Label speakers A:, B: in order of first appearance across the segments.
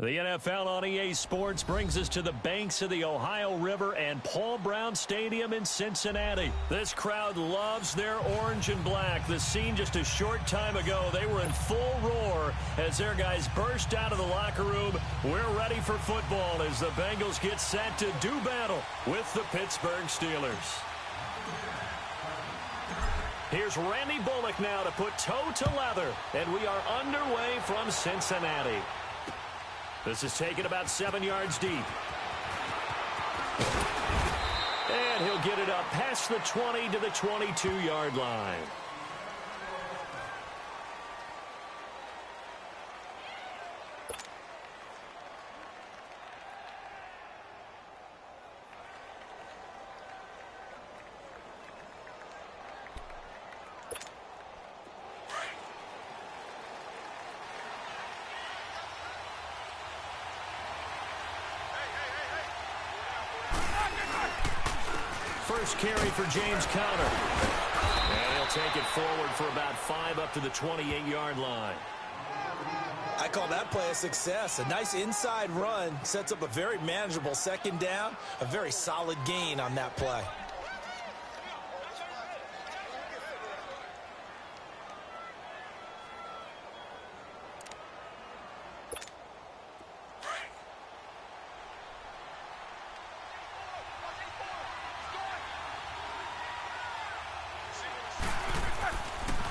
A: The NFL on EA Sports brings us to the banks of the Ohio River and Paul Brown Stadium in Cincinnati. This crowd loves their orange and black. The scene just a short time ago, they were in full roar as their guys burst out of the locker room. We're ready for football as the Bengals get set to do battle with the Pittsburgh Steelers. Here's Randy Bullock now to put toe to leather, and we are underway from Cincinnati. This is taken about 7 yards deep. And he'll get it up past the 20 to the 22-yard line. First carry for James Conner. And he'll take it forward for about 5 up to the 28-yard line.
B: I call that play a success. A nice inside run sets up a very manageable second down. A very solid gain on that play.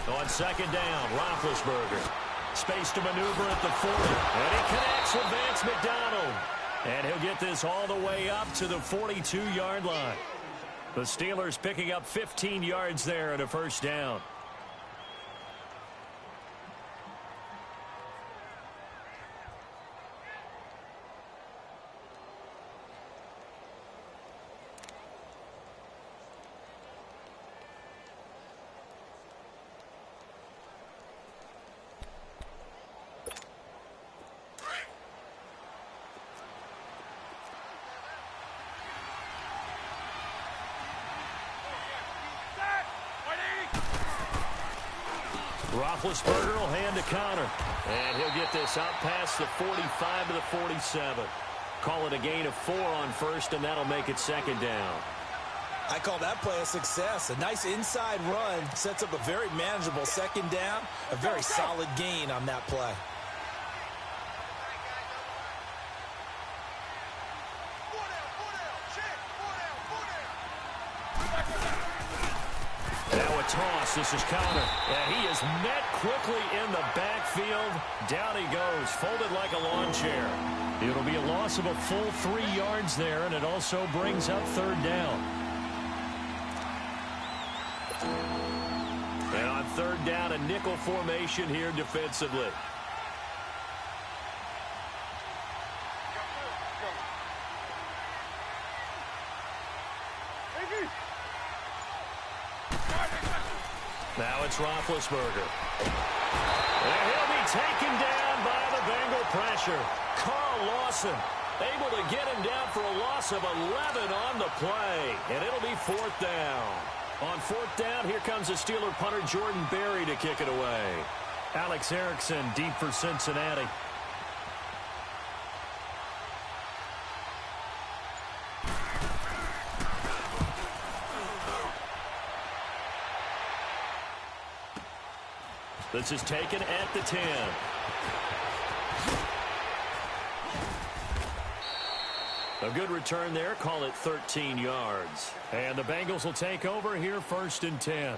A: On second down, Roethlisberger. Space to maneuver at the 40. And he connects with Vance McDonald. And he'll get this all the way up to the 42-yard line. The Steelers picking up 15 yards there and a first down. Roethlisberger will hand to Conner. And he'll get this out past the 45 to the 47. Call it a gain of 4 on first, and that'll make it second down.
B: I call that play a success. A nice inside run sets up a very manageable second down. A very solid gain on that play.
A: Toss. This is Conner. And he is met quickly in the backfield. Down he goes, folded like a lawn chair. It'll be a loss of a full 3 yards there, and it also brings up third down. And on third down, a nickel formation here defensively. Now it's Roethlisberger. And he'll be taken down by the Bengal pressure. Carl Lawson able to get him down for a loss of 11 on the play. And it'll be fourth down. On fourth down, here comes the Steeler punter Jordan Berry to kick it away. Alex Erickson deep for Cincinnati. This is taken at the 10. A good return there. Call it 13 yards. And the Bengals will take over here first and 10.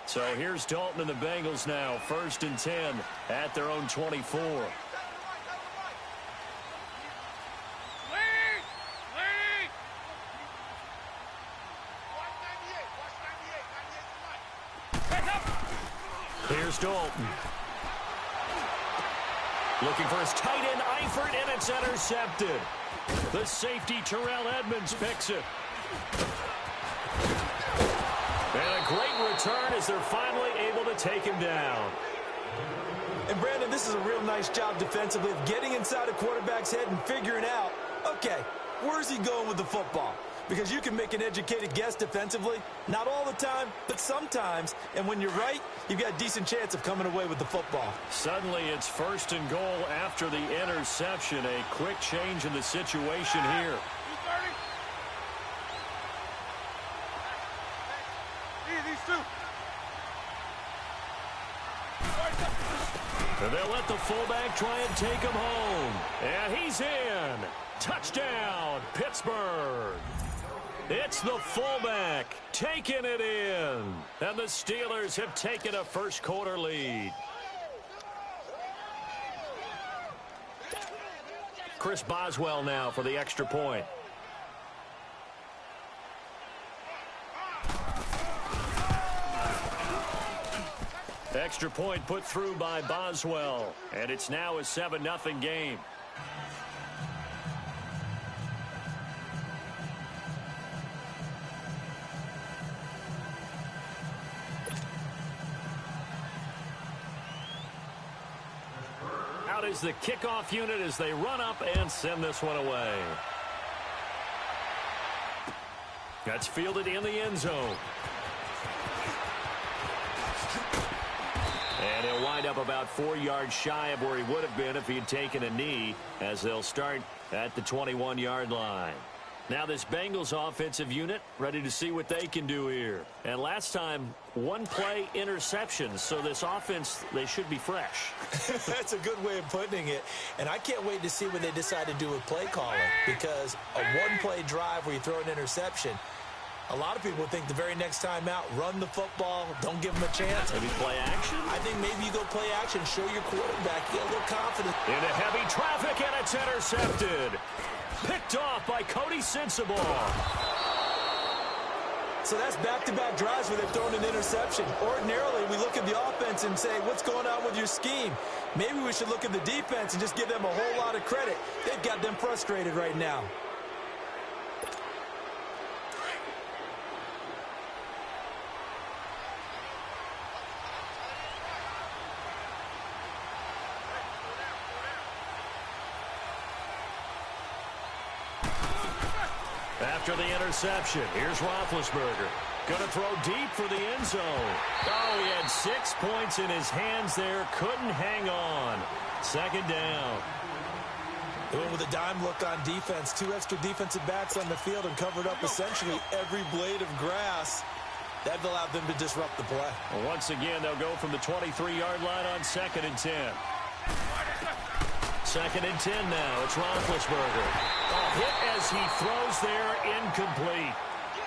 A: So here's Dalton and the Bengals now, first and 10 at their own 24. Here's Dalton. Looking for his tight end, Eifert, and it's intercepted. The safety, Terrell Edmonds, picks it. And a great return as they're finally able to take him down.
B: And, Brandon, this is a real nice job defensively of getting inside a quarterback's head and figuring out, okay, Where's he going with the football? Because you can make an educated guess defensively. Not all the time, but sometimes. And when you're right, you've got a decent chance of coming away with the football.
A: Suddenly, it's 1st and goal after the interception. A quick change in the situation here. And they'll let the fullback try and take him home. And he's in. Touchdown, Pittsburgh. It's the fullback taking it in. And the Steelers have taken a first-quarter lead. Chris Boswell now for the extra point. Extra point put through by Boswell. And it's now a 7-0 game. Out is the kickoff unit as they run up and send this one away. That's fielded in the end zone. And he'll wind up about 4 yards shy of where he would have been if he had taken a knee, as they'll start at the 21-yard line. Now this Bengals offensive unit ready to see what they can do here. And last time, 1-play interceptions, so this offense, they should be fresh.
B: That's a good way of putting it. And I can't wait to see what they decide to do with play calling, because a 1-play drive where you throw an interception, a lot of people think the very next time out, run the football, don't give them a chance.
A: Maybe play action?
B: I think maybe you go play action, show your quarterback, get a little confidence.
A: Into heavy traffic, and it's intercepted. Picked off by Cody Sensabaugh.
B: So that's back-to-back drives where they've thrown an interception. Ordinarily, we look at the offense and say, what's going on with your scheme? Maybe we should look at the defense and just give them a whole lot of credit. They've got them frustrated right now.
A: After the interception, here's Roethlisberger. Going to throw deep for the end zone. Oh, he had 6 points in his hands there. Couldn't hang on. 2nd down.
B: Doing with a dime look on defense. 2 extra defensive backs on the field and covered up essentially every blade of grass. That allowed them to disrupt the play.
A: Well, once again, they'll go from the 23-yard line on 2nd and 10. 2nd and 10 now. It's Roethlisberger. A hit as he throws there, incomplete.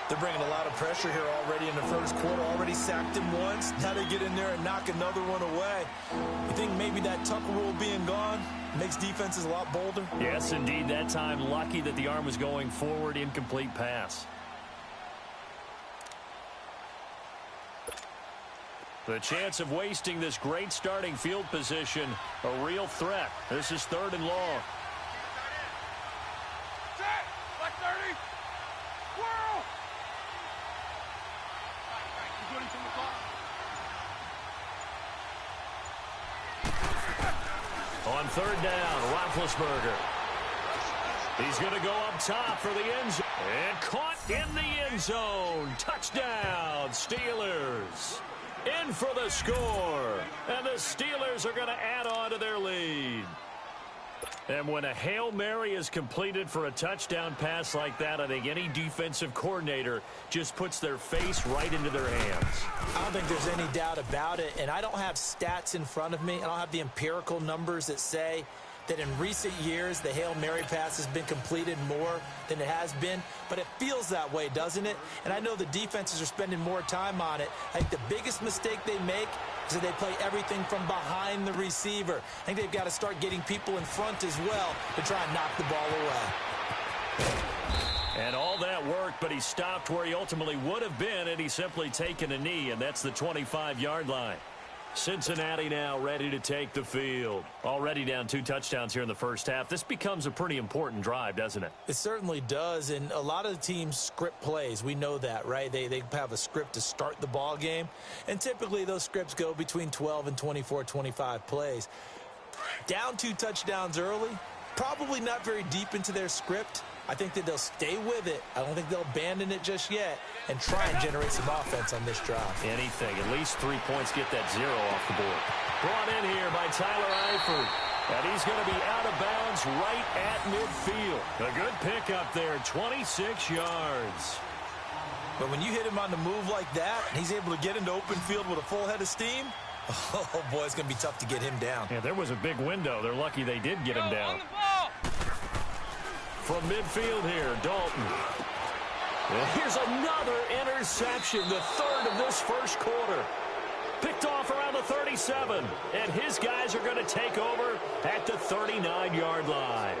B: They're bringing a lot of pressure here already in the first quarter. Already sacked him once. Now they get in there and knock another one away. You think maybe that Tucker rule being gone makes defenses a lot bolder?
A: Yes, indeed. That time, lucky that the arm was going forward. Incomplete pass. The chance of wasting this great starting field position, a real threat. This is 3rd and long. On 3rd down, Roethlisberger. He's going to go up top for the end zone. And caught in the end zone. Touchdown, Steelers. In for the score. And the Steelers are going to add on to their lead. And when a Hail Mary is completed for a touchdown pass like that, I think any defensive coordinator just puts their face right into their hands.
B: I don't think there's any doubt about it. And I don't have stats in front of me. I don't have the empirical numbers that say that in recent years the Hail Mary pass has been completed more than it has been. But it feels that way, doesn't it? And I know the defenses are spending more time on it. I think the biggest mistake they make is that they play everything from behind the receiver. I think they've got to start getting people in front as well to try and knock the ball away.
A: And all that worked, but he stopped where he ultimately would have been had he simply taken a knee, and that's the 25-yard line. Cincinnati now ready to take the field. Already down 2 touchdowns here in the first half. This becomes a pretty important drive, doesn't it?
B: It certainly does, and a lot of the teams script plays. We know that, right? They have a script to start the ball game, and typically those scripts go between 12 and 24, 25 plays. Down 2 touchdowns early, probably not very deep into their script. I think that they'll stay with it. I don't think they'll abandon it just yet and try and generate some offense on this drive.
A: Anything. At least 3 points, get that 0 off the board. Brought in here by Tyler Eifert. And he's going to be out of bounds right at midfield. A good pickup there, 26 yards.
B: But when you hit him on the move like that, and he's able to get into open field with a full head of steam, oh, boy, it's going to be tough to get him down.
A: Yeah, there was a big window. They're lucky they did get him down. From midfield here, Dalton. And here's another interception, the third of this first quarter. Picked off around the 37, and his guys are going to take over at the 39-yard line.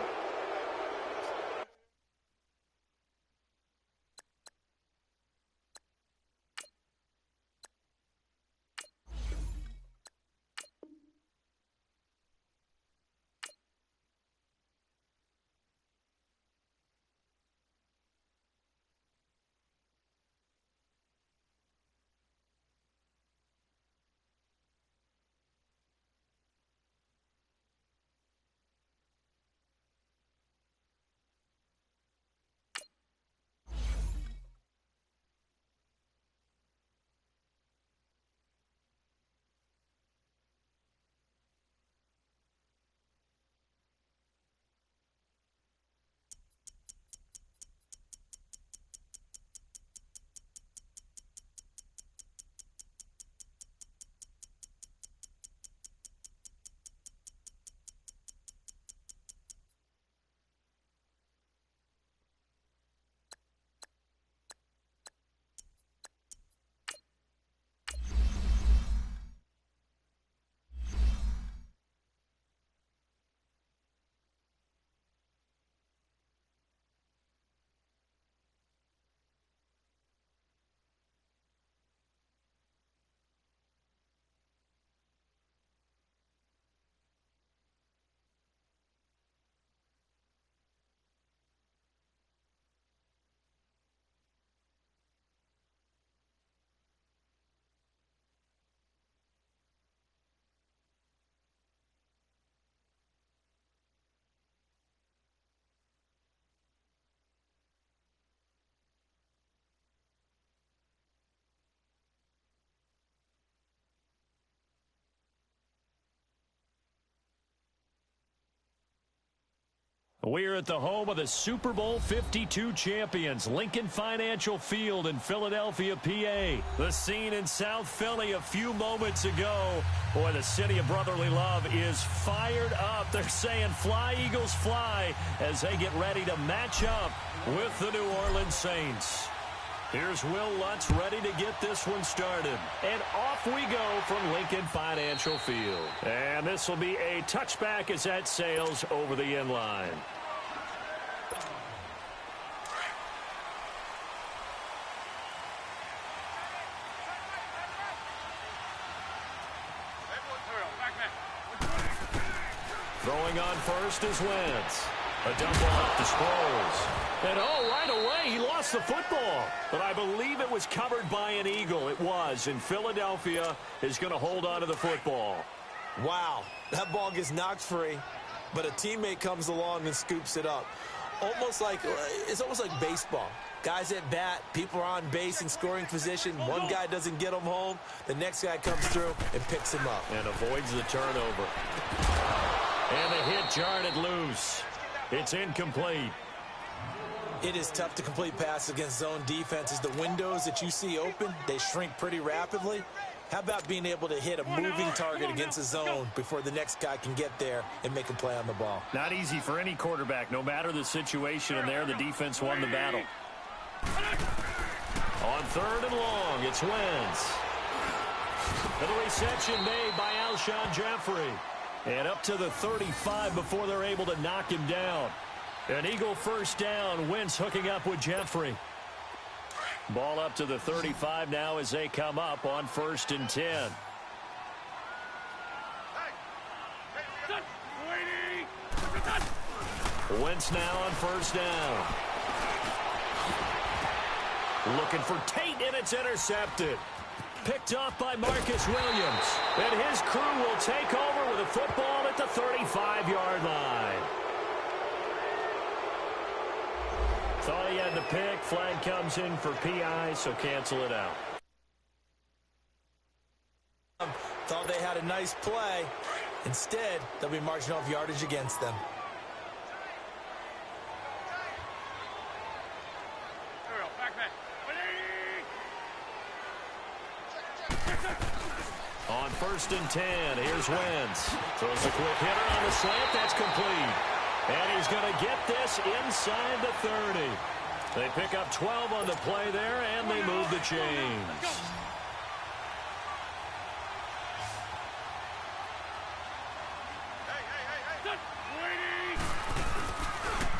A: We're at the home of the Super Bowl 52 champions, Lincoln Financial Field in Philadelphia, PA. The scene in South Philly a few moments ago. Boy, the city of brotherly love is fired up. They're saying, "Fly, Eagles, fly," as they get ready to match up with the New Orleans Saints. Here's Will Lutz ready to get this one started. And off we go from Lincoln Financial Field. And this will be a touchback as that sails over the end line. Throwing on first is Wentz. A dump ball up to Sproles. And right away, he lost the football. But I believe it was covered by an Eagle. It was. And Philadelphia is going to hold on to the football.
B: Wow, that ball gets knocked free, but a teammate comes along and scoops it up. It's almost like baseball. Guys at bat, people are on base in scoring position. One guy doesn't get him home. The next guy comes through and picks him up.
A: And avoids the turnover. And the hit jarred it loose. It's incomplete.
B: It is tough to complete passes against zone defenses. The windows that you see open, they shrink pretty rapidly. How about being able to hit a moving target against a zone before the next guy can get there and make a play on the ball?
A: Not easy for any quarterback, no matter the situation, and there the defense won the battle. On third and long, it's Wentz. And the reception made by Alshon Jeffrey. And up to the 35 before they're able to knock him down. An Eagle first down. Wentz hooking up with Jeffrey. Ball up to the 35 now as they come up on 1st and 10. Wentz now on 1st down. Looking for Tate, and it's intercepted. Picked off by Marcus Williams. And his crew will take over with a football at the 35-yard line. Thought he had the pick. Flag comes in for PI, so cancel it out.
B: Thought they had a nice play. Instead, they'll be marching off yardage against them.
A: On 1st and 10, here's Wentz. Throws a quick hitter on the slant. That's complete. And he's going to get this inside the 30. They pick up 12 on the play there, and they move the chains.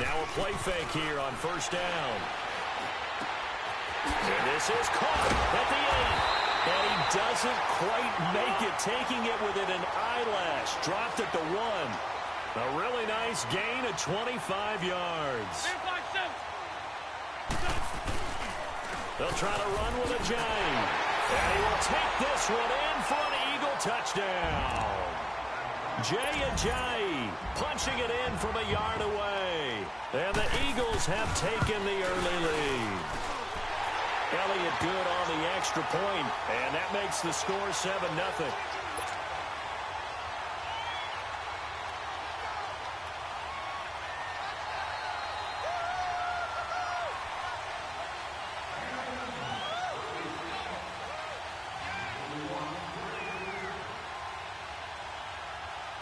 A: Now a play fake here on 1st down. And this is caught at the 8. And he doesn't quite make it, taking it within an eyelash. Dropped at the 1. A really nice gain of 25 yards. They'll try to run with a J. And he will take this one in for an Eagle touchdown. J punching it in from a yard away. And the Eagles have taken the early lead. Elliott good on the extra point, and that makes the score 7-0.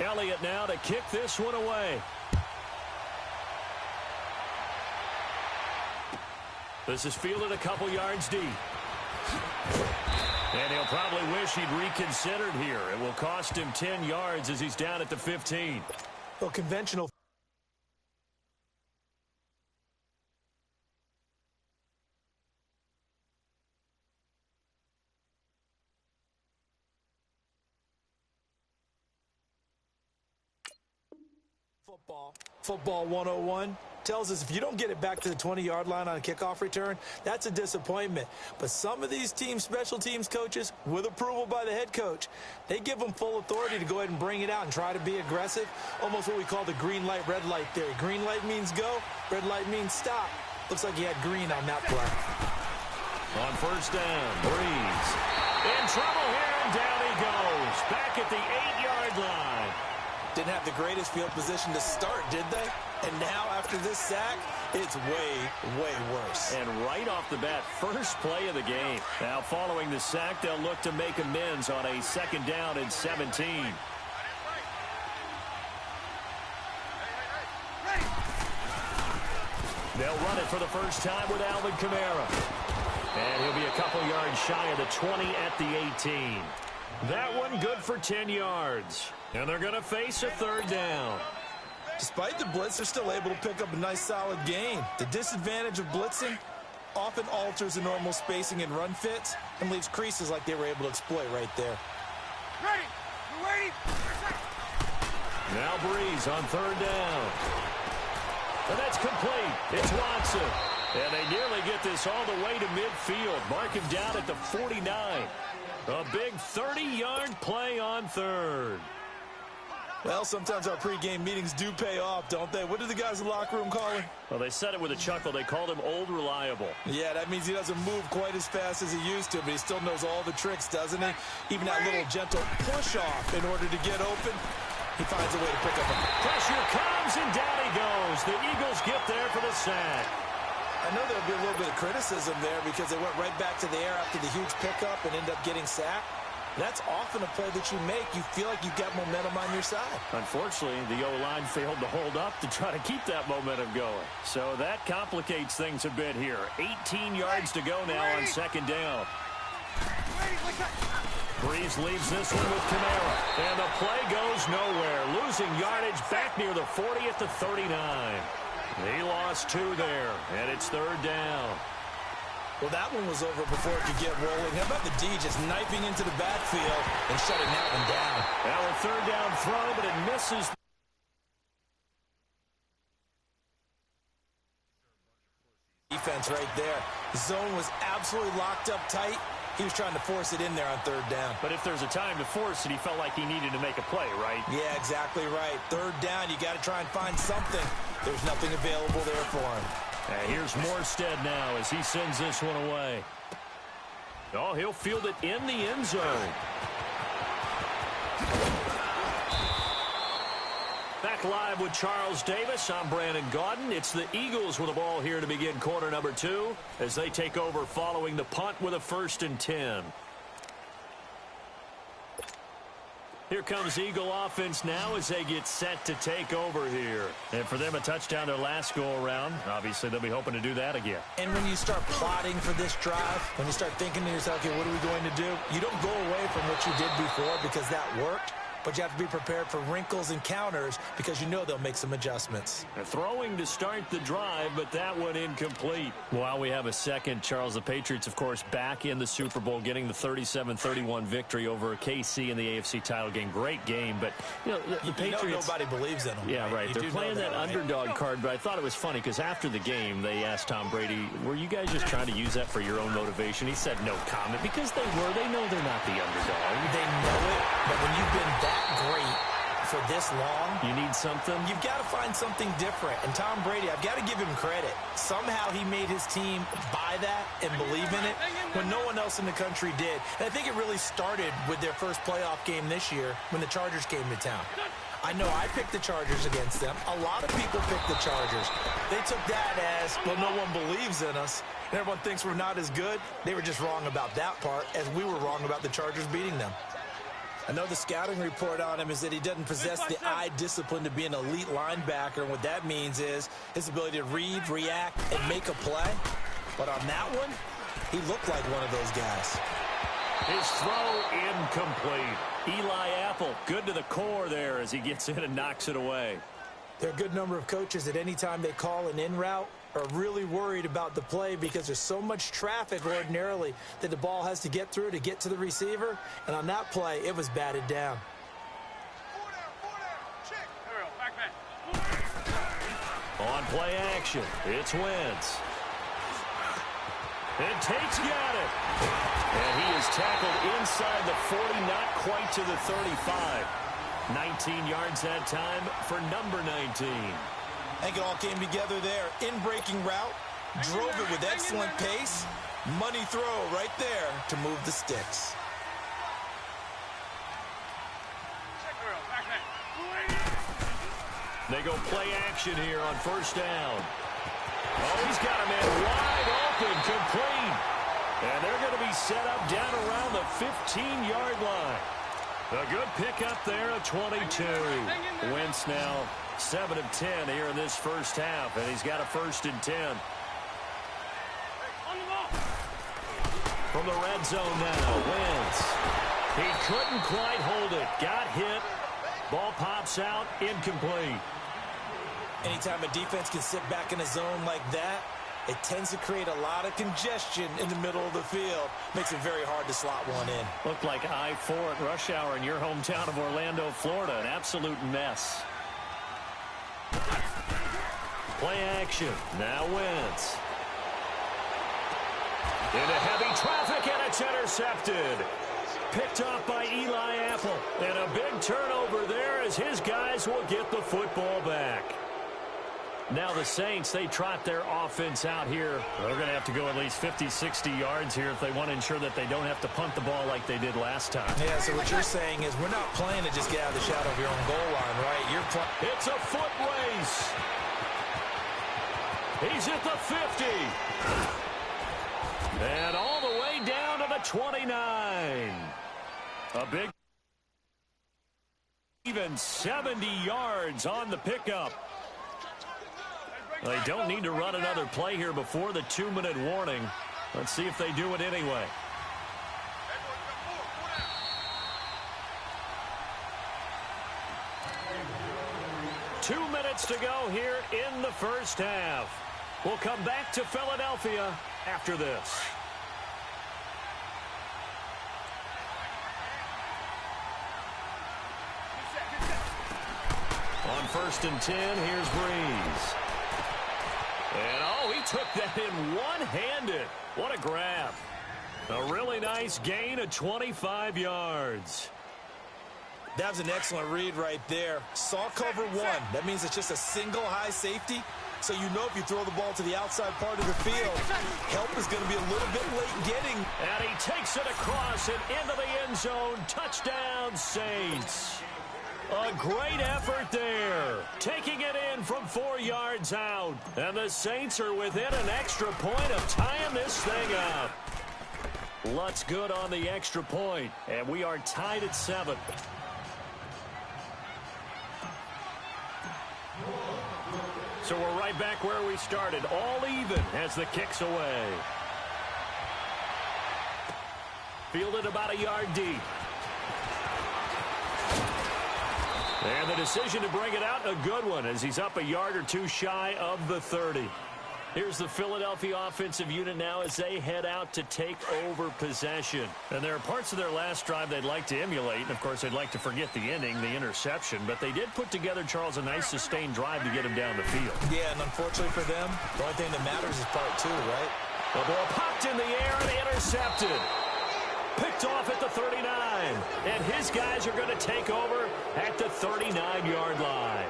A: Elliott now to kick this one away. This is fielded a couple yards deep. And he'll probably wish he'd reconsidered here. It will cost him 10 yards as he's down at the 15.
B: Well, conventional Football 101 tells us if you don't get it back to the 20-yard line on a kickoff return, that's a disappointment. But some of these teams, special teams coaches, with approval by the head coach, they give them full authority to go ahead and bring it out and try to be aggressive. Almost what we call the green light, red light theory. Green light means go, red light means stop. Looks like he had green on that play.
A: On 1st down, Breeze. In trouble here, and down he goes. Back at the 8-yard line.
B: Didn't have the greatest field position to start, did they? And now, after this sack, it's way, way worse.
A: And right off the bat, first play of the game. Now, following the sack, they'll look to make amends on a 2nd down and 17. They'll run it for the first time with Alvin Kamara. And he'll be a couple yards shy of the 20 at the 18. That one good for 10 yards. And they're going to face a 3rd down.
B: Despite the blitz, they're still able to pick up a nice, solid gain. The disadvantage of blitzing often alters the normal spacing and run fits and leaves creases like they were able to exploit right there.
C: Ready. We're ready.
A: Now Breeze on 3rd down. And that's complete. It's Watson. And they nearly get this all the way to midfield. Mark him down at the 49. A big 30-yard play on 3rd.
B: Well, sometimes our pregame meetings do pay off, don't they? What did the guys in the locker room call him?
A: Well, they said it with a chuckle. They called him Old Reliable.
B: Yeah, that means he doesn't move quite as fast as he used to, but he still knows all the tricks, doesn't he? Even that little gentle push-off in order to get open. He finds a way to pick up a...
A: Pressure comes, and down he goes. The Eagles get there for the sack.
B: I know there'll be a little bit of criticism there because they went right back to the air after the huge pickup and end up getting sacked. That's often a play that you make. You feel like you've got momentum on your side.
A: Unfortunately, the O-line failed to hold up to try to keep that momentum going. So that complicates things a bit here. 18 yards to go now on 2nd down. Breeze leaves this one with Kamara. And the play goes nowhere. Losing yardage back near the 40 at the 39. He lost 2 there, and it's 3rd down.
B: Well, that one was over before it could get rolling. How about the D just knifing into the backfield and shutting that one down?
A: Now a 3rd down throw, but it misses.
B: Defense right there. The zone was absolutely locked up tight. He was trying to force it in there on 3rd down.
A: But if there's a time to force it, he felt like he needed to make a play, right?
B: Yeah, exactly right. 3rd down, you got to try and find something. There's nothing available there for him.
A: And here's Morstead now as he sends this one away. Oh, he'll field it in the end zone. Back live with Charles Davis. I'm Brandon Gaudin. It's the Eagles with the ball here to begin quarter number 2 as they take over following the punt with a 1st and 10. Here comes Eagle offense now as they get set to take over here. And for them, a touchdown their last go-around. Obviously, they'll be hoping to do that again.
B: And when you start plotting for this drive, when you start thinking to yourself, okay, what are we going to do? You don't go away from what you did before because that worked. But you have to be prepared for wrinkles and counters because you know they'll make some adjustments.
A: Throwing to start the drive, but that one incomplete. While we have a second, Charles, the Patriots, of course, back in the Super Bowl, getting the 37-31 victory over KC in the AFC title game. Great game, but you know the Patriots.
B: Nobody believes in them.
A: Yeah, right. They're playing that underdog card, but I thought it was funny because after the game, they asked Tom Brady, "Were you guys just trying to use that for your own motivation?" He said, "No comment," because they were. They know they're not the underdog.
B: They know it, but when you've been that great for this long,
A: you need something.
B: You've got to find something different. And Tom Brady, I've got to give him credit. Somehow he made his team buy that and believe in it when no one else in the country did. And I think it really started with their first playoff game this year when the Chargers came to town. I know I picked the Chargers against them. A lot of people picked the Chargers. They took that as, well, no one believes in us. And everyone thinks we're not as good. They were just wrong about that part, as we were wrong about the Chargers beating them. I know the scouting report on him is that he doesn't possess the eye discipline to be an elite linebacker. And what that means is his ability to read, react, and make a play. But on that one, he looked like one of those guys.
A: His throw incomplete. Eli Apple, good to the core there as he gets in and knocks it away.
B: There are a good number of coaches at any time they call an in route are really worried about the play because there's so much traffic ordinarily that the ball has to get through to get to the receiver. And on that play, it was batted down.
A: On play action, it's Wentz. And Tate's got it. And he is tackled inside the 40, not quite to the 35. 19 yards that time for number 19.
B: I think it all came together there. In-breaking route, drove it with excellent pace. Money throw right there to move the sticks.
A: They go play action here on first down. Oh, he's got a man wide open, complete. And they're going to be set up down around the 15-yard line. A good pickup there at 22. Wentz now 7 of 10 here in this first half, and he's got a 1st and 10. From the red zone now, Wentz. He couldn't quite hold it. Got hit. Ball pops out, incomplete.
B: Anytime a defense can sit back in a zone like that, it tends to create a lot of congestion in the middle of the field. Makes it very hard to slot one in.
A: Looked like I-4 at rush hour in your hometown of Orlando, Florida. An absolute mess. Play action. Now Wentz. Into heavy traffic, and it's intercepted. Picked off by Eli Apple. And a big turnover there as his guys will get the football back. Now the Saints, they trot their offense out here. They're going to have to go at least 50, 60 yards here if they want to ensure that they don't have to punt the ball like they did last time.
B: Yeah, so what you're saying is we're not playing to just get out of the shadow of your own goal line, right?
A: It's a foot race. He's at the 50. And all the way down to the 29. A big, even 70 yards on the pickup. They don't need to run another play here before the 2-minute warning. Let's see if they do it anyway. Two minutes to go here in the first half. We'll come back to Philadelphia after this. On 1st and 10, here's Breeze. And, oh, he took that in one-handed. What a grab. A really nice gain of 25 yards.
B: That was an excellent read right there. Saw cover one. That means it's just a single high safety. So you know if you throw the ball to the outside part of the field, help is going to be a little bit late getting.
A: And he takes it across and into the end zone. Touchdown, Saints. A great effort there. Taking it in from 4 yards out. And the Saints are within an extra point of tying this thing up. Lutz good on the extra point. And we are tied at 7. So we're right back where we started. All even as the kick's away. Fielded about a yard deep. And the decision to bring it out, a good one, as he's up a yard or two shy of the 30. Here's the Philadelphia offensive unit now as they head out to take over possession. And there are parts of their last drive they'd like to emulate. And, of course, they'd like to forget the inning, the interception. But they did put together, Charles, a nice sustained drive to get him down the field.
B: Yeah, and unfortunately for them, the only thing that matters is part 2, right?
A: The ball popped in the air and intercepted. Picked off at the 39. And his guys are going to take over at the 39-yard line.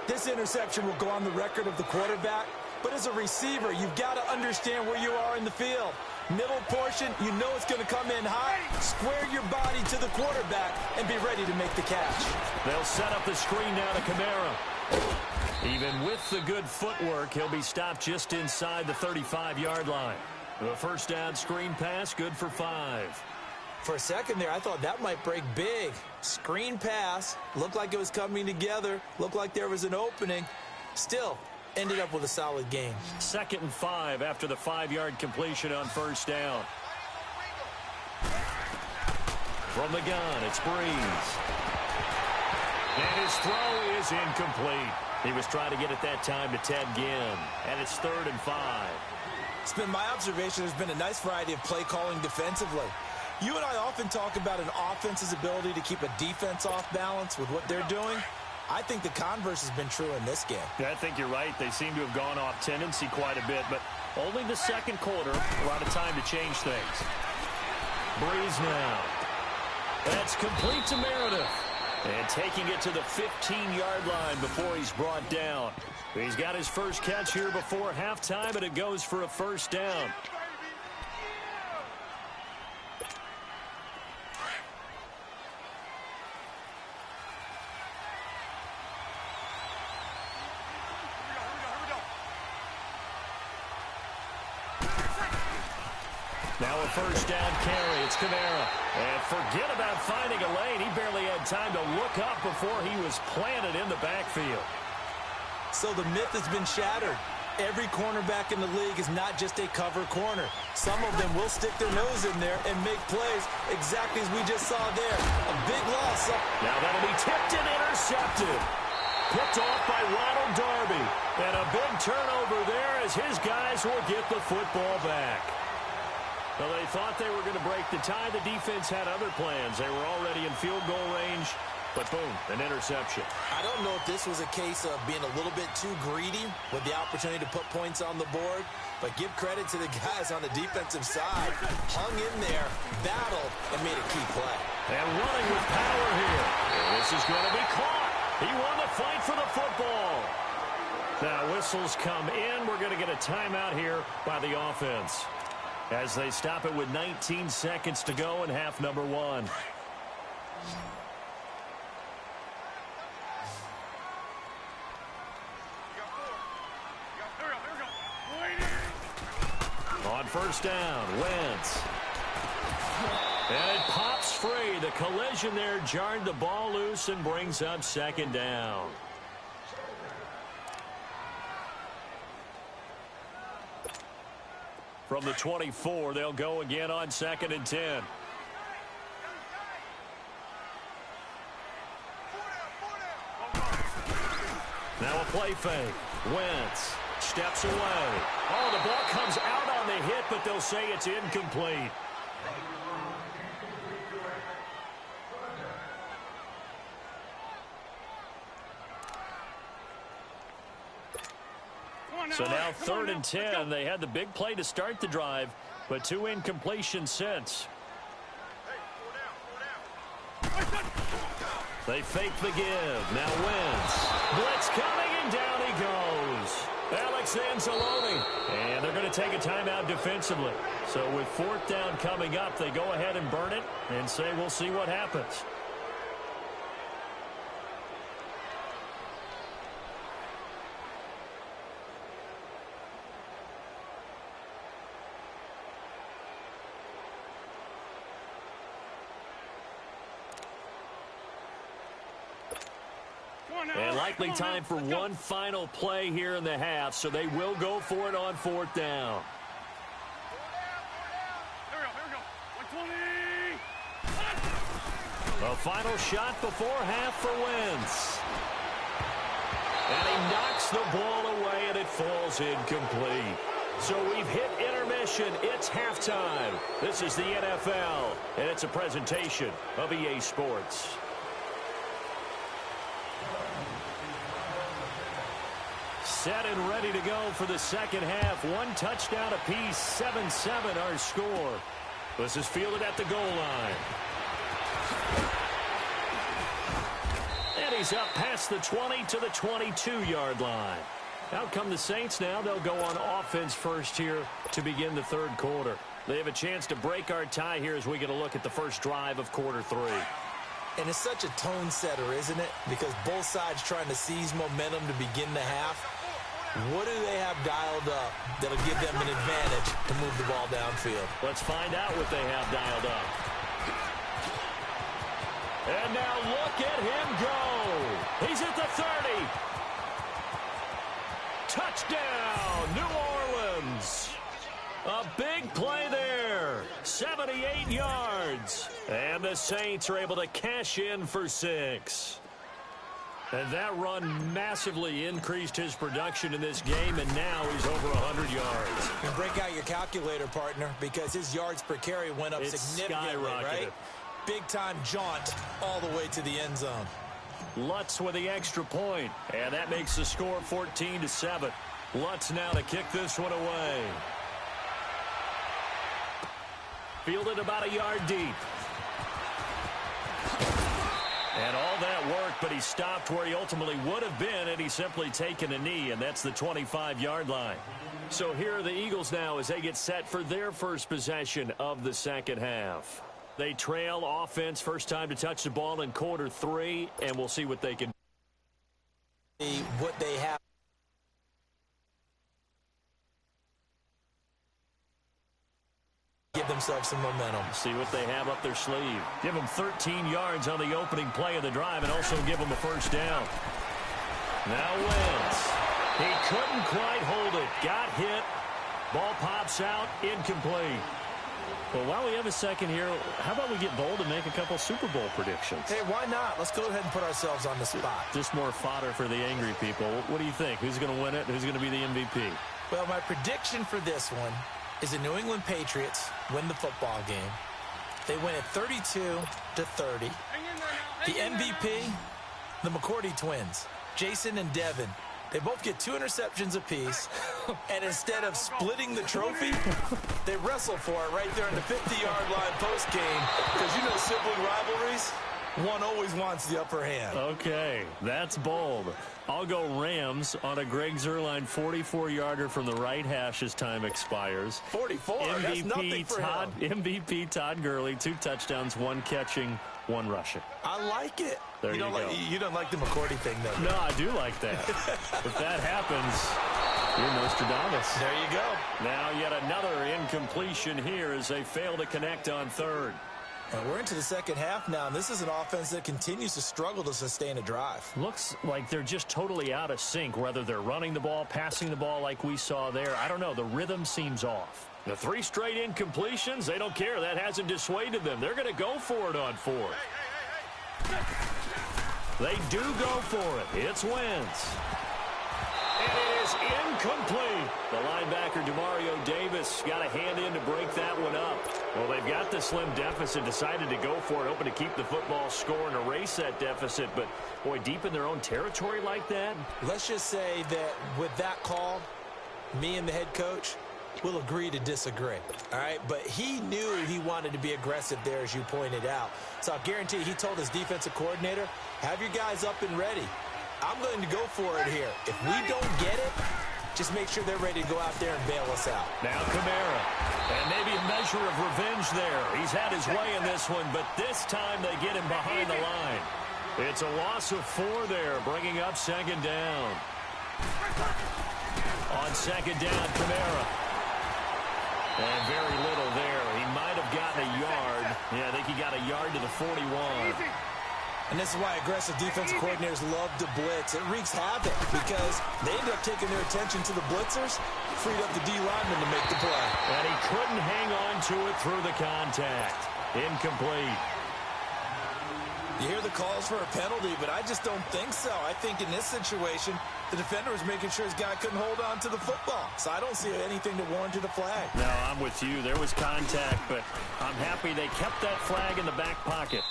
B: This interception will go on the record of the quarterback. But as a receiver, you've got to understand where you are in the field. Middle portion, you know it's going to come in high. Square your body to the quarterback and be ready to make the catch.
A: They'll set up the screen now to Kamara. Even with the good footwork, he'll be stopped just inside the 35-yard line. The first down screen pass, good for 5.
B: For a second there, I thought that might break big. Screen pass, looked like it was coming together, looked like there was an opening. Still, ended up with a solid game.
A: 2nd and 5 after the 5-yard completion on first down. From the gun, it's Breeze. And his throw is incomplete. He was trying to get it that time to Ted Ginn. And it's 3rd and 5.
B: It's been my observation there's been a nice variety of play calling defensively. You and I often talk about an offense's ability to keep a defense off balance with what they're doing. I think the converse has been true in this game.
A: Yeah, I think you're right. They seem to have gone off tendency quite a bit, but only the second quarter, a lot of time to change things. Breeze now. That's complete to Meredith. And taking it to the 15-yard line before he's brought down. He's got his first catch here before halftime, and it goes for a first down. Now a first down carry. It's Kamara. And forget about finding a lane. He barely had time to look up before he was planted in the backfield.
B: So the myth has been shattered. Every cornerback in the league is not just a cover corner. Some of them will stick their nose in there and make plays exactly as we just saw there. A big loss.
A: Now that'll be tipped and intercepted. Picked off by Ronald Darby. And a big turnover there as his guys will get the football back. Well, they thought they were going to break the tie. The defense had other plans. They were already in field goal range, but boom, an interception.
B: I don't know if this was a case of being a little bit too greedy with the opportunity to put points on the board, but give credit to the guys on the defensive side. Hung in there, battled, and made a key play.
A: And running with power here. This is going to be caught. He won the fight for the football. Now whistles come in. We're going to get a timeout here by the offense, as they stop it with 19 seconds to go in half number 1. On first down, Wentz. And it pops free. The collision there jarred the ball loose and brings up 2nd down. From the 24, they'll go again on 2nd and 10. Now a play fake. Wentz steps away. Oh, the ball comes out on the hit, but they'll say it's incomplete. So now 3rd and 10. They had the big play to start the drive, but 2 incompletions since. They fake the give. Now Wentz. Blitz coming And down he goes. Alex Anzalone. And they're going to take a timeout defensively. So with fourth down coming up, they go ahead and burn it and say we'll see what happens. And likely time for one final play here in the half, so they will go for it on fourth down. A final shot before half for Wentz. And he knocks the ball away, and it falls incomplete. So we've hit intermission. It's halftime. This is the NFL, and it's a presentation of EA Sports. Set and ready to go for the second half. One touchdown apiece, 7-7 our score. This is fielded at the goal line. And he's up past the 20 to the 22-yard line. Out come the Saints now. They'll go on offense first here to begin the third quarter. They have a chance to break our tie here as we get a look at the first drive of quarter three.
B: And it's such a tone setter, isn't it? Because both sides trying to seize momentum to begin the half. What do they have dialed up that'll give them an advantage to move the ball downfield?
A: Let's find out what they have dialed up. And now look at him go. He's at the 30. Touchdown, New Orleans. A big play there. 78 yards. And the Saints are able to cash in for 6. And that run massively increased his production in this game, and now he's over 100 yards.
B: And break out your calculator, partner, because his yards per carry went up significantly, right? Big-time jaunt all the way to the end zone.
A: Lutz with the extra point, and that makes the score 14-7. Lutz now to kick this one away. Fielded about a yard deep. And all that worked, but he stopped where he ultimately would have been, and he's simply taken a knee, and that's the 25-yard line. So here are the Eagles now as they get set for their first possession of the second half. They trail offense, first time to touch the ball in quarter three, and we'll see what they can do.
B: What they have. Give themselves some momentum.
A: See what they have up their sleeve. Give them 13 yards on the opening play of the drive and also give them a first down. Now Wentz. He couldn't quite hold it. Got hit. Ball pops out. Incomplete. Well, while we have a second here, how about we get bold and make a couple Super Bowl predictions?
B: Hey, why not? Let's go ahead and put ourselves on the spot.
A: Just more fodder for the angry people. What do you think? Who's going to win it? Who's going to be the MVP?
B: Well, my prediction for this one is the New England Patriots win the football game. They win it 32-30. The MVP, the McCourty twins, Jason and Devin. They both get 2 interceptions apiece, and instead of splitting the trophy, they wrestle for it right there on the 50-yard line post-game, because you know sibling rivalries, one always wants the upper hand.
A: Okay, that's bold. I'll go Rams on a Greg Zuerlein 44-yarder from the right hash as time expires.
B: 44? That's nothing for him.
A: MVP Todd Gurley, 2 touchdowns, 1 catching, 1 rushing.
B: I like it.
A: There you go.
B: You don't like the McCourty thing, though.
A: No, I do like that. If that happens, you're Nostradamus.
B: There you go.
A: Now yet another incompletion here as they fail to connect on third.
B: And we're into the second half now, and this is an offense that continues to struggle to sustain a drive.
A: Looks like they're just totally out of sync, whether they're running the ball, passing the ball like we saw there. I don't know. The rhythm seems off. The 3 straight incompletions, they don't care. That hasn't dissuaded them. They're going to go for it on fourth. They do go for it. It's Wentz. And it is incomplete. The linebacker, Demario Davis, got a hand in to break that one up. Well, they've got the slim deficit, decided to go for it, hoping to keep the football score and erase that deficit. But, boy, deep in their own territory like that.
B: Let's just say that with that call, me and the head coach will agree to disagree. All right? But he knew he wanted to be aggressive there, as you pointed out. So I guarantee he told his defensive coordinator, have your guys up and ready. I'm going to go for it here. If we don't get it, just make sure they're ready to go out there and bail us out.
A: Now Kamara. And maybe a measure of revenge there. He's had his way in this one, but this time they get him behind the line. It's a loss of 4 there, bringing up second down. On second down, Kamara. And very little there. He might have gotten a yard. Yeah, I think he got a yard to the 41.
B: And this is why aggressive defensive coordinators love to blitz. It wreaks havoc because they end up taking their attention to the blitzers, freed up the D lineman to make the play.
A: And he couldn't hang on to it through the contact. Incomplete.
B: You hear the calls for a penalty, but I just don't think so. I think in this situation, the defender was making sure his guy couldn't hold on to the football. So I don't see anything that warranted a flag.
A: No, I'm with you. There was contact, but I'm happy they kept that flag in the back pocket.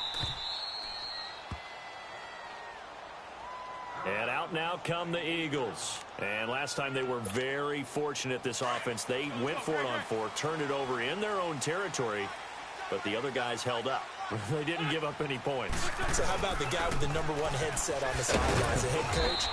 A: And out now come the Eagles. And last time they were very fortunate, this offense. They went for it on 4, turned it over in their own territory, but the other guys held up. They didn't give up any points.
B: So how about the guy with the #1 headset on the sidelines, the head coach?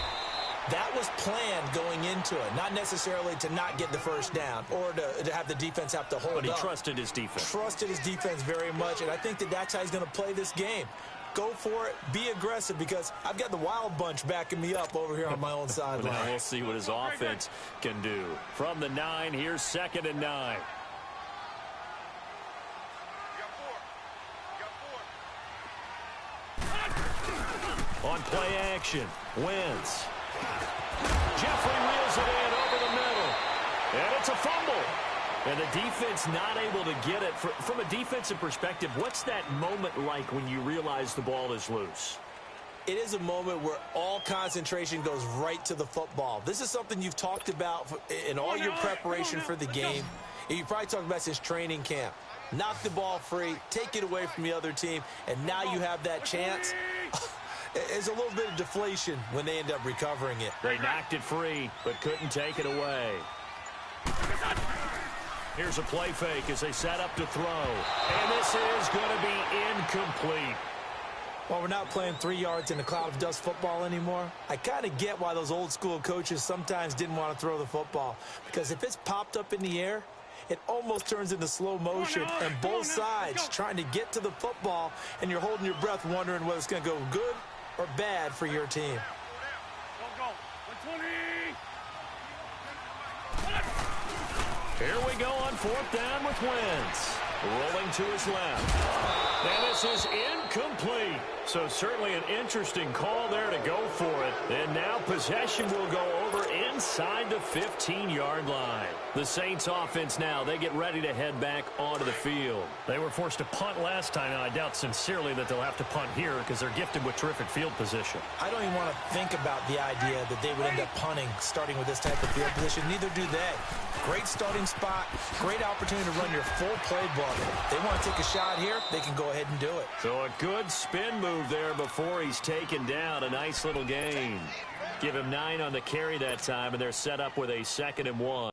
B: That was planned going into it, not necessarily to not get the first down or to have the defense have to hold up.
A: But he trusted his defense.
B: Trusted his defense very much, and I think that that's how he's going to play this game. Go for it, be aggressive, because I've got the wild bunch backing me up over here on my own sideline.
A: Now we'll see what his offense can do. From the 9, here's 2nd and 9. On play action, Wentz. Jeffrey wheels it in over the middle. And it's a fumble. And the defense not able to get it. From a defensive perspective, what's that moment like when you realize the ball is loose?
B: It is a moment where all concentration goes right to the football. This is something you've talked about in all your preparation for the game. You probably talked about since training camp. Knock the ball free, take it away from the other team, and now you have that chance. There's a little bit of deflation when they end up recovering it.
A: They knocked it free, but couldn't take it away. Here's a play fake as they set up to throw. And this is going to be incomplete.
B: While we're not playing 3 yards in a cloud of dust football anymore, I kind of get why those old school coaches sometimes didn't want to throw the football. Because if it's popped up in the air, it almost turns into slow motion, and both sides trying to get to the football, and you're holding your breath wondering whether it's going to go good or bad for your team.
A: Here we go on 4th down with Wentz. Rolling to his left. And this is incomplete. So certainly an interesting call there to go for it. And now possession will go over inside the 15-yard line. The Saints offense now, they get ready to head back onto the field. They were forced to punt last time, and I doubt sincerely that they'll have to punt here because they're gifted with terrific field position.
B: I don't even want to think about the idea that they would end up punting starting with this type of field position. Neither do they. Great starting spot, great opportunity to run your full playbook. They want to take a shot here, they can go ahead and do it.
A: So a good spin move there before he's taken down. A nice little gain. Give him 9 on the carry that time, and they're set up with a 2nd and 1.